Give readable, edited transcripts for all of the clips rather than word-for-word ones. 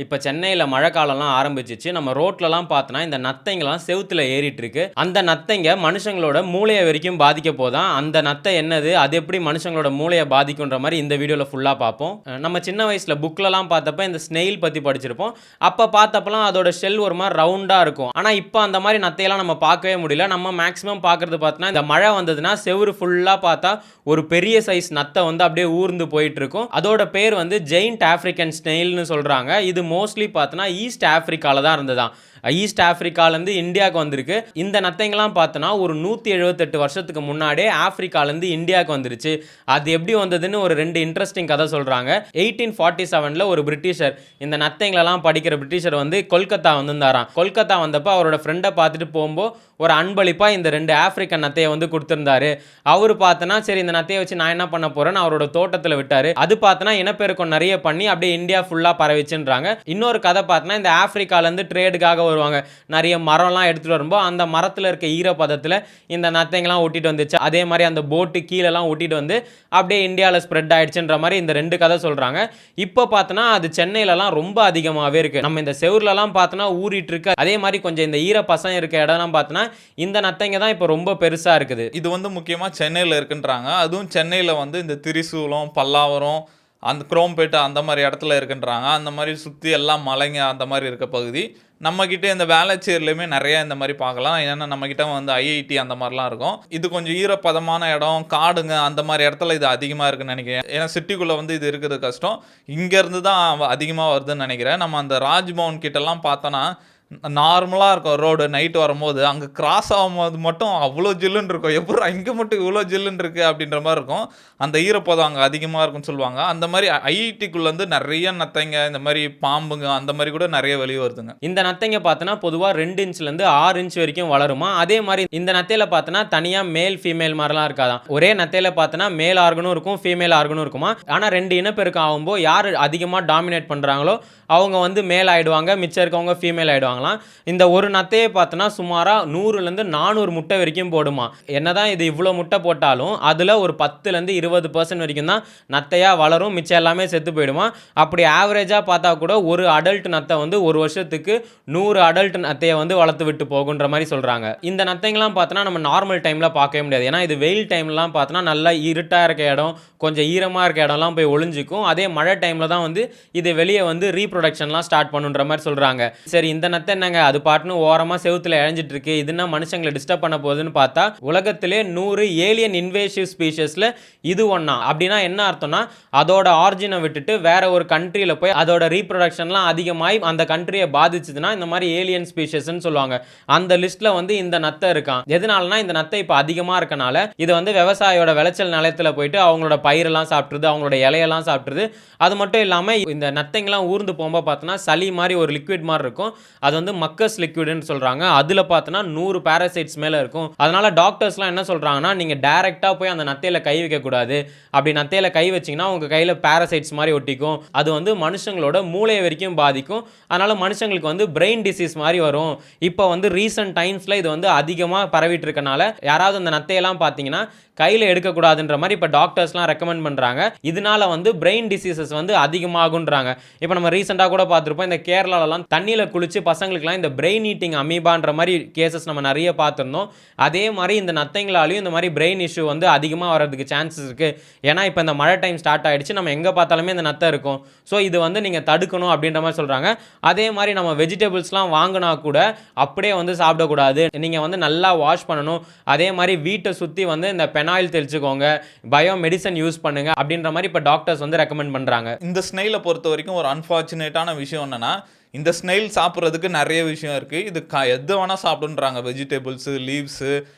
இப்ப சென்னையில மழை காலம்லாம் ஆரம்பிச்சுச்சு. நம்ம ரோட்லலாம் பார்த்தோன்னா, இந்த நத்தைங்கலாம் செவுத்துல ஏறிட்டு இருக்கு. அந்த நத்தைங்க மனுஷங்களோட மூளைய வரைக்கும் பாதிக்க போதாம். அந்த நத்தை என்னது? அது எப்படி மனுஷங்களோட மூளைய பாதிக்குன்ற மாரி இந்த வீடியோல ஃபுல்லா பார்ப்போம். நம்ம சின்ன வயசுல புக்லலாம் பார்த்தப்ப இந்த ஸ்னெயில் பத்தி படிச்சிருப்போம். அப்ப பார்த்தப்பலாம் அதோட ஷெல் ஒரு மாரி ரவுண்டா இருக்கும். ஆனா இப்ப அந்த மாரி நத்தையெல்லாம் நம்ம பார்க்கவே முடியல. நம்ம மேக்ஸிமம் பார்க்கறது பார்த்தோன்னா, இந்த மழை வந்ததுன்னா செவுரு ஃபுல்லா பார்த்தா ஒரு பெரிய சைஸ் நத்தை வந்து அப்படியே ஊர்ந்து போயிட்டு இருக்கும். அதோட பேர் வந்து ஜெயண்ட் ஆப்பிரிக்கன் ஸ்னெயில்னு சொல்றாங்க. இது மோஸ்ட்லி பார்த்தோன்னா ஈஸ்ட் ஆப்பிரிக்கால தான் இருந்ததாம். ஈஸ்ட் ஆப்பிரிக்காலேருந்து இந்தியாவுக்கு வந்திருக்கு. இந்த நத்தைங்கலாம் பார்த்தோன்னா ஒரு 178 வருஷத்துக்கு முன்னாடியே ஆப்பிரிக்காலேருந்து இந்தியாவுக்கு வந்துருச்சு. அது எப்படி வந்ததுன்னு ஒரு 2 இன்ட்ரெஸ்டிங் கதை சொல்கிறாங்க. 1847 ஒரு பிரிட்டிஷர், இந்த நத்தைங்களெல்லாம் படிக்கிற பிரிட்டிஷர் வந்து கொல்கத்தா வந்திருந்தாராம். கொல்கத்தா வந்தப்போ அவரோட ஃப்ரெண்டை பார்த்துட்டு போகும்போது ஒரு அன்பளிப்பாக இந்த 2 ஆப்பிரிக்கன் நத்தையை வந்து கொடுத்துருந்தாரு. அவர் பார்த்தனா சரி இந்த நத்தையை வச்சு நான் என்ன பண்ண போகிறேன்னு அவரோட தோட்டத்தில் விட்டார். அது பார்த்தனா இனப்பெருக்கம் நிறைய பண்ணி அப்படியே இந்தியா ஃபுல்லாக பரவிச்சுன்றாங்க. இன்னொரு கதை பார்த்தனா இந்த ஆப்பிரிக்காலேருந்து ட்ரேடுக்காக வருவாங்க. நிறைய மரம்லாம் எடுத்துகிட்டு வரும்போது அந்த மரத்தில் இருக்க ஈரப்பதத்தில் இந்த நத்தைங்கெல்லாம் ஒட்டிட்டு வந்துச்சு. அதே மாதிரி அந்த போட்டு கீழெல்லாம் ஒட்டிட்டு வந்து அப்படியே இந்தியாவில் ஸ்ப்ரெட் ஆயிடுச்சுன்ற மாதிரி இந்த 2 கதை சொல்கிறாங்க. இப்போ பார்த்தோன்னா அது சென்னையிலலாம் ரொம்ப அதிகமாகவே இருக்குது. நம்ம இந்த செவுர்லலாம் பார்த்தோன்னா ஊறிட்டு இருக்கு. அதே மாதிரி கொஞ்சம் இந்த ஈரப்பசம் இருக்க இடம்லாம் பார்த்தோன்னா இந்த நத்தைங்க தான் இப்போ ரொம்ப பெருசாக இருக்குது. இது வந்து முக்கியமாக சென்னையில் இருக்குன்றாங்க. அதுவும் சென்னையில் வந்து இந்த திரிசூலம், பல்லாவரம், அந்த குரோம்பேட்டை அந்த மாதிரி இடத்துல இருக்குன்றாங்க. அந்த மாதிரி சுற்றி எல்லாம் மலைங்க அந்த மாதிரி இருக்க பகுதி. நம்மக்கிட்ட இந்த வேளச்சேரிலையுமே நிறையா இந்த மாதிரி பார்க்கலாம். ஏன்னா நம்மக்கிட்ட வந்து ஐஐடி அந்த மாதிரிலாம் இருக்கும். இது கொஞ்சம் ஈரப்பதமான இடம், காடுங்க அந்த மாதிரி இடத்துல இது அதிகமாக இருக்குன்னு நினைக்கிறேன். ஏன்னா சிட்டிக்குள்ளே வந்து இது இருக்கிறது கஷ்டம். இங்கேருந்து தான் அதிகமாக வருதுன்னு நினைக்கிறேன். நம்ம அந்த ராஜ்பவன் கிட்டலாம் பார்த்தோன்னா நார்மலாக இருக்கும் ரோடு. நைட்டு வரும்போது அங்கே கிராஸ் ஆகும்போது மட்டும் அவ்வளோ ஜில்லுன்னு இருக்கும். எப்பட்றா இங்கே மட்டும் இவ்வளோ ஜில்லுன்னு இருக்குது அப்படின்ற மாதிரி இருக்கும். அந்த ஈரப்பதம் அங்கே அதிகமாக இருக்குன்னு சொல்லுவாங்க. அந்த மாதிரி ஐஐடிக்குள்ளேருந்து நிறைய நத்தைங்க, இந்த மாதிரி பாம்புங்க அந்த மாதிரி கூட நிறைய வெளியே வருதுங்க. இந்த நத்தைங்க பார்த்தோன்னா பொதுவாக 2 இன்ச்லேருந்து 6 இன்ச் வரைக்கும் வளருமா. அதே மாதிரி இந்த நத்தையில் பார்த்தோன்னா தனியாக மேல் ஃபீமேல் மாதிரிலாம் இருக்காதான். ஒரே நத்தையில் பார்த்தோன்னா மேல் ஆர்கனும் இருக்கும், ஃபீமேல் ஆர்கனும் இருக்குமா. ஆனால் 2 இனப்பெருக்கம் ஆகும்போது யார் அதிகமாக டாமினேட் பண்ணுறாங்களோ அவங்க வந்து மேல் ஆகிடுவாங்க, மிச்சம் இருக்கவங்க ஃபீமேல் ஆகிடுவாங்களாம். இந்த ஒரு நத்தையை பார்த்தோன்னா சுமாராக 100லேருந்து 400 முட்டை வரைக்கும் போடுமா. என்னதான் இது இவ்வளோ முட்டை போட்டாலும் அதில் ஒரு 10லேருந்து 20% வரைக்கும் தான் நத்தையாக வளரும், மிச்சம் எல்லாமே செத்து போயிடுமா. அப்படி ஆவரேஜாக பார்த்தா கூட ஒரு அடல்ட் நத்தை வந்து ஒரு வருஷத்துக்கு 100 அடல்ட் நத்தையை வந்து வளர்த்து விட்டு போகுன்ற மாதிரி சொல்கிறாங்க. இந்த நத்தைங்கெல்லாம் பார்த்தோன்னா நம்ம நார்மல் டைமில் பார்க்கவே முடியாது. ஏன்னா இது வெயில் டைம்லாம் பார்த்தோன்னா நல்லா இருட்டாக இருக்க இடம், கொஞ்சம் ஈரமாக இருக்க இடம்லாம் போய் ஒளிஞ்சிக்கும். அதே மழை டைமில் தான் வந்து இது வெளியே வந்து ரீப்ரொடக்ஷன்லாம் ஸ்டார்ட் பண்ணுன்ற மாதிரி சொல்கிறாங்க. சரி இந்த நத்தை என்னங்க அது பாட்டுன்னு ஓரமாக செவுத்துல இழைஞ்சிட்டு இருக்கு, இதுனா மனுஷங்களை டிஸ்டர்ப் பண்ண போகுதுன்னு பார்த்தா உலகத்திலே 100 ஏலியன் இன்வேசிவ் ஸ்பீஷிஸில் இது ஒன்றா. அப்படின்னா என்ன அர்த்தம்னா அதோட ஆரிஜினை விட்டுட்டு வேற ஒரு கண்ட்ரியில் போய் அதோட ரீப்ரொடக்ஷன்லாம் அதிகமாகி அந்த கண்ட்ரியை பாதிச்சுதுன்னா இந்த மாதிரி ஏலியன் ஸ்பீஷஸ்ன்னு சொல்லுவாங்க. அந்த லிஸ்ட்டில் வந்து இந்த நத்தை இருக்கான். எதனாலனா இந்த நத்தை இப்போ அதிகமாக இருக்கனால இது வந்து விவசாயியோட விளைச்சல் நிலத்தில் போயிட்டு அவங்களோட பயிரெல்லாம் சாப்பிட்ருது, அவங்களோட இலையெல்லாம் சாப்பிட்ருது. அது மட்டும் இல்லாமல் இந்த நத்தைங்கெல்லாம் ஊர்ந்து போகும்போது பார்த்தோன்னா சளி மாதிரி ஒரு லிக்விட் மாதிரி இருக்கும். அது வந்து மக்கஸ் லிக்விட்னு சொல்கிறாங்க. அதில் பார்த்தோன்னா 100 பேரசைட்ஸ் மேலே இருக்கும். அதனால் டாக்டர்ஸ்லாம் என்ன சொல்கிறாங்கன்னா நீங்கள் டைரெக்டாக போய் அந்த நத்தையில் கை வைக்கக்கூடாது. அப்படி நத்தையில் கை வச்சிங்கன்னா உங்கள் கையில் பேரசைட்ஸ் மாதிரி ஒட்டிக்கும். அது வந்து மனுஷங்களோட மூளை வரைக்கும் பாதிக்கும். அதனால் மனுஷங்களுக்கு வந்து பிரெயின் டிசீஸ் மாதிரி வரும். இப்போ வந்து ரீசன்ட் டைம்ஸில் இது வந்து அதிகமாக பரவிட்டு இருக்கனால யாராவது அந்த நத்தையெல்லாம் பார்த்தீங்கன்னா கையில் எடுக்கக்கூடாதுன்ற மாதிரி இப்போ டாக்டர்ஸ்லாம் ரெக்கமெண்ட் பண்ணுறாங்க. இதனால வந்து பிரெயின் டிசீசஸ் வந்து அதிகமாகுன்றாங்க. இப்போ நம்ம ரீசெண்டாக கூட பார்த்துருப்போம், இந்த கேரளாலலாம் தண்ணியில் குளிச்சு பசங்களுக்குலாம் இந்த பிரெயின் ஈட்டிங் அமீபான்ற மாதிரி கேசஸ் நம்ம நிறைய பார்த்துருந்தோம். அதே மாதிரி இந்த நத்தைங்களாலையும் இந்த மாதிரி பிரெயின் இஷ்யூ வந்து அதிகமாக வரதுக்கு சான்சஸ் இருக்குது. ஏன்னா இப்போ இந்த மழை டைம் ஸ்டார்ட் ஆகிடுச்சு, நம்ம எங்கே பார்த்தாலுமே இந்த நத்தை இருக்கும். ஸோ இது வந்து நீங்கள் தடுக்கணும் அப்படின்ற மாதிரி சொல்கிறாங்க. அதே மாதிரி நம்ம வெஜிடபிள்ஸ்லாம் வாங்கினா கூட அப்படியே வந்து சாப்பிடக்கூடாது. நீங்கள் வந்து நல்லா வாஷ் பண்ணணும். அதே மாதிரி வீட்டை சுற்றி வந்து இந்த பெனாயில் தெளிச்சுக்கோங்க, பயோ மெடிசன் யூஸ் பண்ணுங்க அப்படின்ற மாதிரி இப்போ டாக்டர்ஸ் வந்து ரெக்கமெண்ட் பண்ணுறாங்க. இந்த ஸ்னெயிலை பொறுத்த வரைக்கும் ஒரு அன்ஃபார்ச்சுனேட்டான விஷயம் என்னன்னா, இந்த ஸ்னெயில் சாப்பிட்றதுக்கு நிறைய விஷயம் இருக்குது. இது எது வேணால் சாப்பிடுன்றாங்க. வெஜிடபிள்ஸு, லீவ்ஸு,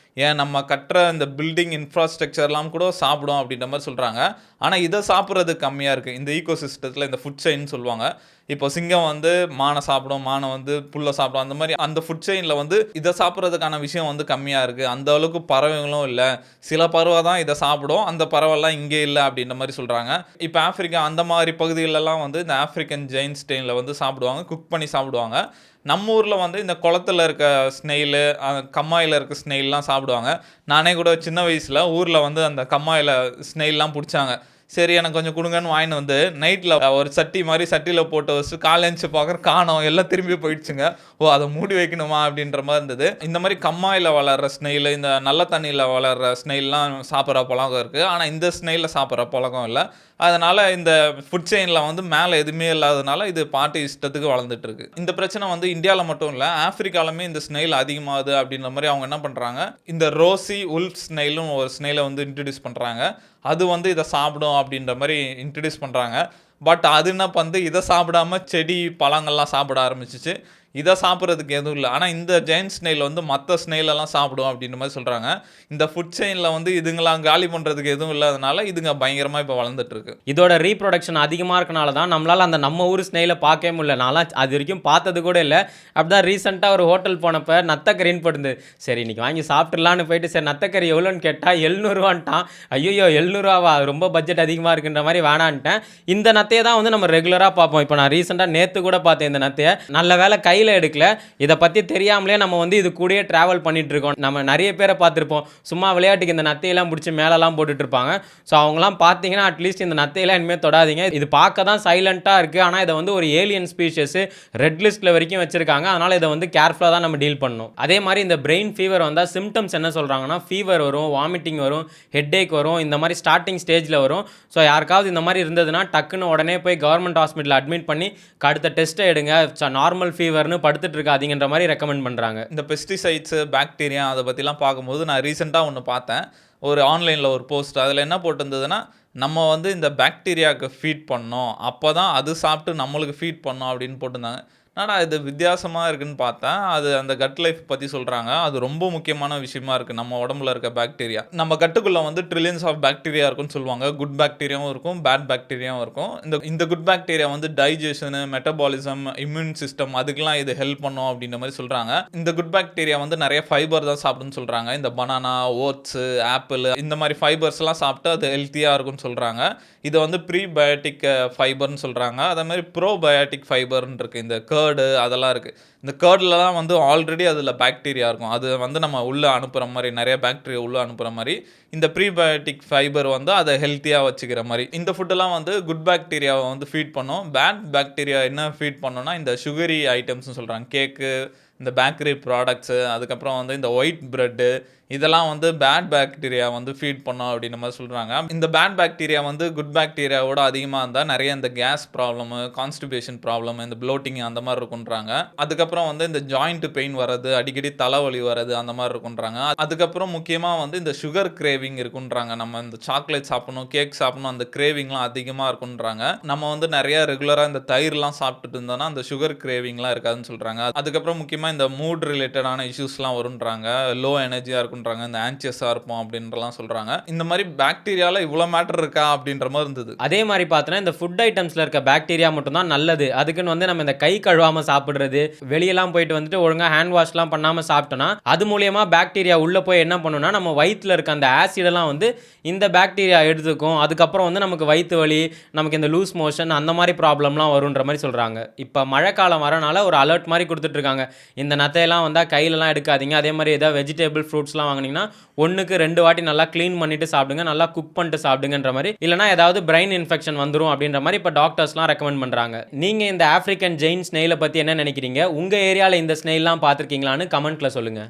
ஏன் நம்ம கட்டுற இந்த பில்டிங் இன்ஃப்ராஸ்ட்ரக்சர்லாம் கூட சாப்பிடும் அப்படின்ற மாதிரி சொல்கிறாங்க. ஆனால் இதை சாப்பிட்றது கம்மியாக இருக்குது. இந்த ஈகோ சிஸ்டத்தில் இந்த ஃபுட் செயின்னு சொல்லுவாங்க. இப்போ சிங்கம் வந்து மானை சாப்பிடும், மானை வந்து புல்லை சாப்பிடும். அந்த மாதிரி அந்த ஃபுட் செயினில் வந்து இதை சாப்பிட்றதுக்கான விஷயம் வந்து கம்மியாக இருக்குது. அந்த அளவுக்கு பறவைகளும் இல்லை. சில பறவை தான் இதை சாப்பிடும், அந்த பறவைலாம் இங்கே இல்லை அப்படின்ற மாதிரி சொல்கிறாங்க. இப்போ ஆஃப்ரிக்கா அந்த மாதிரி பகுதிகளெல்லாம் வந்து இந்த ஆஃப்ரிக்கன் ஜெயின் ஸ்டெயினில் வந்து சாப்பிடுவாங்க, குக் பண்ணி சாப்பிடுவாங்க. நம்ம ஊரில் வந்து இந்த குளத்துல இருக்க ஸ்னெயிலு, கம்மாயில் இருக்க ஸ்னெயில்லாம் சாப்பிடுவாங்க. நானே கூட சின்ன வயசில் ஊரில் வந்து அந்த கம்மாயில் ஸ்னெயில்லாம் பிடிச்சாங்க. சரி எனக்கு கொஞ்சம் கொடுங்கன்னு வாங்கிட்டு வந்து நைட்டில் ஒரு சட்டி மாதிரி சட்டியில் போட்டு வச்சு காலேஞ்சு பார்க்குற காணோம், எல்லாம் திரும்பி போயிடுச்சுங்க. ஓ அதை மூடி வைக்கணுமா அப்படின்ற மாதிரி இருந்தது. இந்த மாதிரி கம்மாயில் வளர்கிற ஸ்னெயில், இந்த நல்ல தண்ணியில் வளர்கிற ஸ்னெயில்லாம் சாப்பிட்ற பழக்கம் இருக்குது. ஆனால் இந்த ஸ்னெயிலில் சாப்பிட்ற பழக்கம் இல்லை. அதனால் இந்த ஃபுட் செயினில் வந்து மேலே எதுவுமே இல்லாதனால இது பாட்டு இஷ்டத்துக்கு வளர்ந்துட்டு இருக்கு. இந்த பிரச்சனை வந்து இந்தியாவில் மட்டும் இல்லை, ஆப்பிரிக்காலுமே இந்த ஸ்னெயில் அதிகமாகுது அப்படின்ற மாதிரி அவங்க என்ன பண்ணுறாங்க, இந்த ரோசி உல்ஃப் ஸ்னெயிலும் ஒரு ஸ்னெயிலை வந்து இன்ட்ரடியூஸ் பண்ணுறாங்க. அது வந்து இதை சாப்பிடும் அப்படின்ற மாதிரி இன்ட்ரடியூஸ் பண்ணுறாங்க. பட் அது என்ன பண்ணுது, இதை சாப்பிடாம செடி பழங்கள்லாம் சாப்பிட ஆரம்பிச்சிச்சு. இதை சாப்பிட்றதுக்கு எதுவும் இல்லை. ஆனால் இந்த ஜெயண்ட் ஸ்னெயில் வந்து மற்ற ஸ்னெயிலெல்லாம் சாப்பிடும் அப்படின்ற மாதிரி சொல்கிறாங்க. இந்த ஃபுட் செயினில் வந்து இதுங்களாம் காலி பண்ணுறதுக்கு எதுவும் இல்லாதனால இதுங்க பயங்கரமாக இப்போ வளர்ந்துட்டு இருக்கு. இதோட ரீப்ரொடக்ஷன் அதிகமாக இருக்கனால தான் நம்மளால் அந்த நம்ம ஊர் ஸ்னெயிலை பார்க்கவே முடியல. நான்லாம் அது வரைக்கும் பார்த்தது கூட இல்லை. அப்படிதான் ரீசெண்டாக ஒரு ஹோட்டல் போனப்போ நத்தக்கறின்னு போட்டு, சரி இன்னைக்கு வாங்கி சாப்பிட்றலான்னு போயிட்டு, சரி நத்தக்கறி எவ்வளோன்னு கேட்டால் 700 ஐயோ 700 ரொம்ப பட்ஜெட் அதிகமாக இருக்குன்ற மாதிரி வேணான்ட்டேன். இந்த நத்தையை தான் வந்து நம்ம ரெகுலராக பார்ப்போம். இப்போ நான் ரீசெண்டாக நேற்று கூட பார்த்தேன் இந்த நத்தையை. நல்ல வேலை கையில் எடுக்கல. இதை பற்றி தெரியாமலே நம்ம வந்து இது கூடயே ட்ராவல் பண்ணிட்டு இருக்கோம். நம்ம நிறைய பேரை பார்த்துருப்போம், சும்மா விளையாட்டுக்கு இந்த நத்தையெல்லாம் பிடிச்சி மேலெல்லாம் போட்டுட்டு இருப்பாங்க. ஸோ அவங்களாம் பார்த்தீங்கன்னா அட்லீஸ்ட் இந்த நத்தையெல்லாம் இனிமேல் தொடாதீங்க. இது பார்க்க தான் சைலண்ட்டாக இருக்குது, ஆனால் இதை வந்து ஒரு ஏலியன் ஸ்பீஷஸ் ரெட் லிஸ்ட்டில் வரைக்கும் வச்சிருக்காங்க. அதனால் இதை வந்து கேர்ஃபுல்லாக தான் நம்ம டீல் பண்ணணும். அதே மாதிரி இந்த பிரெயின் ஃபீவர் வந்தால் சிம்டம்ஸ் என்ன சொல்கிறாங்கன்னா, ஃபீவர் வரும், வாமிட்டிங் வரும், ஹெட்ஏக் வரும், இந்த மாதிரி ஸ்டார்டிங் ஸ்டேஜில் வரும். ஸோ யாருக்காவது இந்த மாதிரி இருந்ததுன்னா டக்குன்னு உடனே போய் கவர்மெண்ட் ஹாஸ்பிட்டலில் அட்மிட் பண்ணி அடுத்த டெஸ்ட்டை எடுங்க. நார்மல் ஃபீவர்னு படுத்துட்டு இருக்காதீங்கன்ற மாதிரி ரெக்கமெண்ட் பண்ணுறாங்க. இந்த பெஸ்டிசைட்ஸு, பாக்டீரியா அதை பற்றிலாம் பார்க்கும்போது நான் ரீசெண்டாக ஒன்று பார்த்தேன், ஒரு ஆன்லைனில் ஒரு போஸ்ட். அதில் என்ன போட்டிருந்ததுன்னா, நம்ம வந்து இந்த பாக்டீரியாவுக்கு ஃபீட் பண்ணோம், அப்போ தான் அது சாப்பிட்டு நம்மளுக்கு ஃபீட் பண்ணோம் அப்படின்னு போட்டிருந்தாங்க. என்னடா இது வித்தியாசமாக இருக்குன்னு பார்த்தா, அது அந்த கட் லைஃப் பற்றி சொல்கிறாங்க. அது ரொம்ப முக்கியமான விஷயமா இருக்குது. நம்ம உடம்புல இருக்க பாக்டீரியா, நம்ம கட்டுக்குள்ளே வந்து ட்ரில்லியன்ஸ் ஆஃப் பாக்டீரியா இருக்குன்னு சொல்லுவாங்க. குட் பாக்டீரியாவும் இருக்கும், பேட் பாக்டீரியாவும் இருக்கும். இந்த குட் பாக்டீரியா வந்து டைஜஷனு, மெட்டபாலிசம், இம்யூன் சிஸ்டம் அதுக்கெல்லாம் இது ஹெல்ப் பண்ணும் அப்படின்ற மாதிரி சொல்கிறாங்க. இந்த குட் பாக்டீரியா வந்து நிறைய ஃபைபர் தான் சாப்பிடுன்னு சொல்கிறாங்க. இந்த பனானா, ஓட்ஸு, ஆப்பிள் இந்த மாதிரி ஃபைபர்ஸ்லாம் சாப்பிட்டு அது ஹெல்த்தியாக இருக்குன்னு சொல்கிறாங்க. இதை வந்து ப்ரீபயோட்டிக் ஃபைபர்னு சொல்கிறாங்க. அதே மாதிரி ப்ரோபயோட்டிக் ஃபைபர்னு இருக்குது. இந்த கேர்டு அதெல்லாம் இருக்குது. இந்த கேர்ட்லலாம் வந்து ஆல்ரெடி அதில் பாக்டீரியா இருக்கும். அது வந்து நம்ம உள்ளே அனுப்புகிற மாதிரி, நிறைய பாக்டீரியா உள்ளே அனுப்புகிற மாதிரி இந்த ப்ரீபயோட்டிக் ஃபைபர் வந்து அதை ஹெல்த்தியாக வச்சுக்கிற மாதிரி. இந்த ஃபுட்டெல்லாம் வந்து குட் பாக்டீரியாவை வந்து ஃபீட் பண்ணும். பேட் பாக்டீரியா என்ன ஃபீட் பண்ணோன்னா இந்த சுகரி ஐட்டம்ஸ்னு சொல்கிறாங்க. கேக்கு, இந்த பேக்கரி ப்ராடக்ட்ஸு, அதுக்கப்புறம் வந்து இந்த ஒயிட் ப்ரெட்டு, இதெல்லாம் வந்து பேட் பாக்டீரியா வந்து ஃபீட் பண்ணோம் அப்படின்ற மாதிரி சொல்கிறாங்க. இந்த பேட் பாக்டீரியா வந்து குட் பாக்டீரியாவோட அதிகமாக இருந்தால் நிறைய இந்த கேஸ் ப்ராப்ளமு, கான்ஸ்டிபேஷன் ப்ராப்ளம், இந்த ப்ளோட்டிங் அந்த மாதிரி இருக்குன்றாங்க. அதுக்கப்புறம் வந்து இந்த ஜாயிண்ட் பெயின் வர்றது, அடிக்கடி தலைவலி வர்றது அந்த மாதிரி இருக்குன்றாங்க. அதுக்கப்புறம் முக்கியமாக வந்து இந்த சுகர் கிரேவிங் இருக்குன்றாங்க. நம்ம இந்த சாக்லேட் சாப்பிடணும், கேக் சாப்பிடணும், அந்த கிரேவிங்லாம் அதிகமாக இருக்குன்றாங்க. நம்ம வந்து நிறைய ரெகுலராக இந்த தயிர்லாம் சாப்பிட்டுட்டு இருந்தோம்னா அந்த சுகர் கிரேவிங்லாம் இருக்காதுன்னு சொல்கிறாங்க. அதுக்கப்புறம் முக்கியமாக இந்த மூட் ரிலேட்டடான இஷ்யூஸ்லாம் வருன்றாங்க. லோ எனர்ஜியாக இருக்குன்றாங்க, இந்த ஆன்சியஸாக இருப்போம் அப்படின்றலாம் சொல்கிறாங்க. இந்த மாதிரி பாக்டீரியாவில் இவ்வளோ மேட்டர் இருக்கா அப்படின்ற மாதிரி இருந்தது. அதே மாதிரி பார்த்தோன்னா இந்த ஃபுட் ஐட்டம்ஸில் இருக்க பாக்டீரியா மட்டும்தான் நல்லது. அதுக்குன்னு வந்து நம்ம இந்த கை கழுவாமல் சாப்பிட்றது, வெளியெல்லாம் போயிட்டு வந்துட்டு ஒழுங்காக ஹேண்ட் வாஷ்லாம் பண்ணாமல் சாப்பிட்டோன்னா அது மூலியமாக பாக்டீரியா உள்ளே போய் என்ன பண்ணுன்னா, நம்ம வயிற்றில் இருக்க அந்த ஆசிடெல்லாம் வந்து இந்த பாக்டீரியா எடுத்துக்கும். அதுக்கப்புறம் வந்து நமக்கு வயிற்று வலி, நமக்கு இந்த லூஸ் மோஷன் அந்த மாதிரி ப்ராப்ளம்லாம் வருன்ற மாதிரி சொல்கிறாங்க. இப்போ மழைக்காலம் வரனால ஒரு அலர்ட் மாதிரி கொடுத்துட்ருக்காங்க. இந்த நத்தையெல்லாம் வந்தால் கையிலலாம் எடுக்காதீங்க. அதே மாதிரி ஏதாவது வெஜிடபிள் ஃப்ரூட்ஸ்லாம் வாங்கினீங்கன்னா 1க்கு 2 வாட்டி நல்லா க்ளீன் பண்ணிட்டு சாப்பிடுங்க, நல்லா குக் பண்ணிட்டு சாப்பிடுங்கன்ற மாதிரி. இல்லைனா ஏதாவது பிரெயின் இன்ஃபெக்ஷன் வந்துடும் அப்படின்ற மாதிரி இப்போ டாக்டர்ஸ்லாம் ரெக்கமெண்ட் பண்ணுறாங்க. நீங்கள் இந்த ஆஃப்ரிக்கன் ஜெயின் ஸ்னெயிலை பற்றி என்ன நினைக்கிறீங்க? உங்கள் ஏரியாவில் இந்த ஸ்னெயிலாம் பார்த்துருக்கீங்களான்னு கமெண்ட்டில் சொல்லுங்கள்.